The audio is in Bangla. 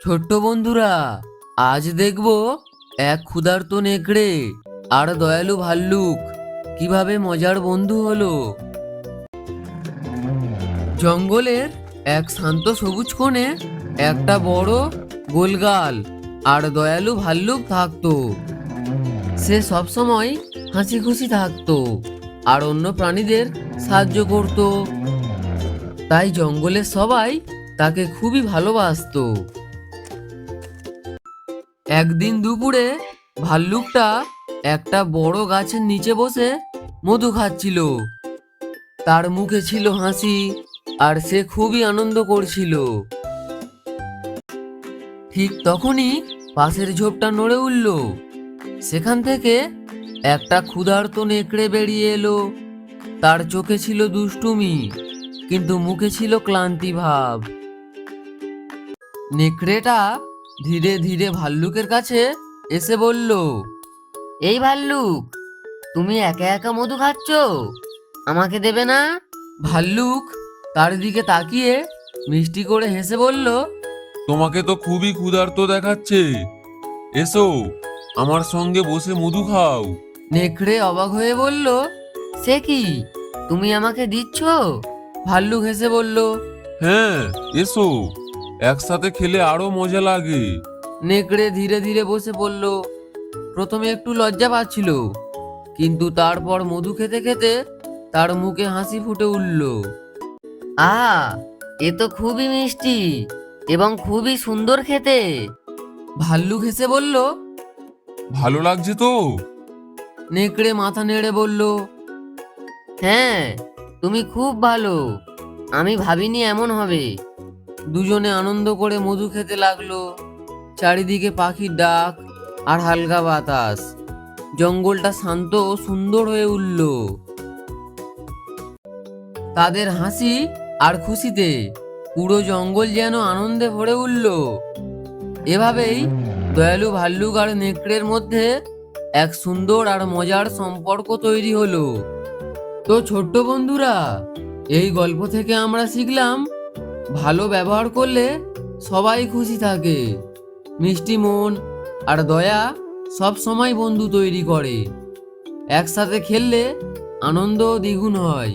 ছোট্ট বন্ধুরা, আজ দেখব এক ক্ষুধার্ত নেকড়ে আর দয়ালু ভাল্লুক কিভাবে মজার বন্ধু হলো। জঙ্গলের এক শান্ত সবুজ কোণে একটা বড় গোলগাল আর দয়ালু ভাল্লুক থাকতো। সে সবসময় হাসি খুশি থাকতো আর অন্য প্রাণীদের সাহায্য করত। তাই জঙ্গলের সবাই তাকে খুবই ভালোবাসতো। একদিন দুপুরে ভাল্লুকটা একটা বড় গাছের নিচে বসে মধু খাচ্ছিল। তার মুখে ছিল হাসি আর সে খুবই আনন্দ করছিল। ঠিক তখনই পাশের ঝোপটা নড়ে উঠল। সেখান থেকে একটা ক্ষুধার্ত নেকড়ে বেরিয়ে এলো। তার চোখে ছিল দুষ্টুমি, কিন্তু মুখে ছিল ক্লান্তি ভাব। নেকড়েটা ধীরে ধীরে ভাল্লুকের কাছে এসে বলল, এই ভাল্লুক, তুমি একা একা মধু খাচ্ছ, আমাকে দেবে না? ভাল্লুক তার দিকে তাকিয়ে মিষ্টি করে হেসে বলল, তোমাকে তো খুবই ক্ষুধার্ত দেখাচ্ছে, এসো আমার সঙ্গে বসে মধু খাও। নেকড়ে অবাক হয়ে বলল, সে কি, তুমি আমাকে দিচ্ছ? ভাল্লুক হেসে বলল, হ্যাঁ, এসো, একসাথে খেলে আরো মজা লাগে। নেকড়ে ধীরে ধীরে বসে পড়ল। প্রথমে একটু লজ্জা পাচ্ছিল, কিন্তু তারপর মধু খেতে খেতে তার মুখে হাসি ফুটে উঠল। এ তো খুবই মিষ্টি এবং খুবই সুন্দর খেতে। ভাল্লুক হেসে বলল। ভালো লাগছে তো? নেকড়ে মাথা নেড়ে বলল, হ্যাঁ, তুমি খুব ভালো, আমি ভাবিনি এমন হবে। দুজনে আনন্দ করে মধু খেতে লাগলো। চারিদিকে পাখির ডাক আর হালকা বাতাস, জঙ্গলটা শান্ত ও সুন্দর হয়ে উঠল। তাদের হাসি আর খুশিতে পুরো জঙ্গল যেন আনন্দে ভরে উঠল। এভাবেই দয়ালু ভাল্লুক আর নেকড়ের মধ্যে এক সুন্দর আর মজার সম্পর্ক তৈরি হলো। তো ছোট্ট বন্ধুরা, এই গল্প থেকে আমরা শিখলাম, ভালো ব্যবহার করলে সবাই খুশি থাকে। মিষ্টি মন আর দয়া সব সময় বন্ধু তৈরি করে। একসাথে খেললে আনন্দ দ্বিগুণ হয়।